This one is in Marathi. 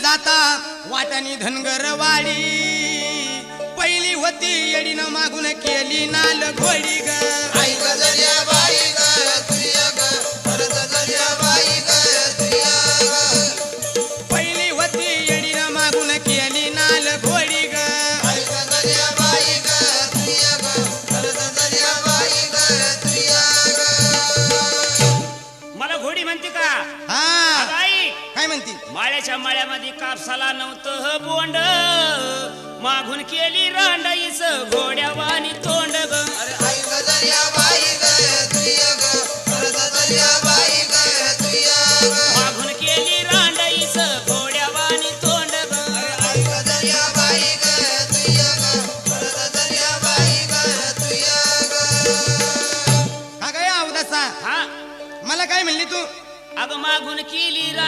जाता वाटाणी धनगरवाडी पहिली होती येडीनं मागून केली नाल घोडी ग आई गजरिया बाई ग तुझ्या ग परत गजरिया बाई ग तुझ्या ग पहिली होती येडीनं मागून केली नाल घोडी ग आई गजरिया बाई ग तुझ्या ग परत गजरिया बाई ग तुझ्या ग मला घोडी म्हणते का हा आई काय म्हणती माळ्याच्या माळ्यामध्ये कापसाला नव्हतं बोंड मागून केली रांडाईच घोड्यावानी तोंड ग अरे आई गजरिया बाई ग तुझ्या ग परत गजरिया बाई ग तुझ्या ग मागून केली रांडाईच घोड्यावानी तोंड ग आई गजरिया बाई ग तुझ्या ग परत गजरिया बाई ग तुझ्या ग का काय अवदासा हा मला काय म्हणली तू अगं मागून केली रांड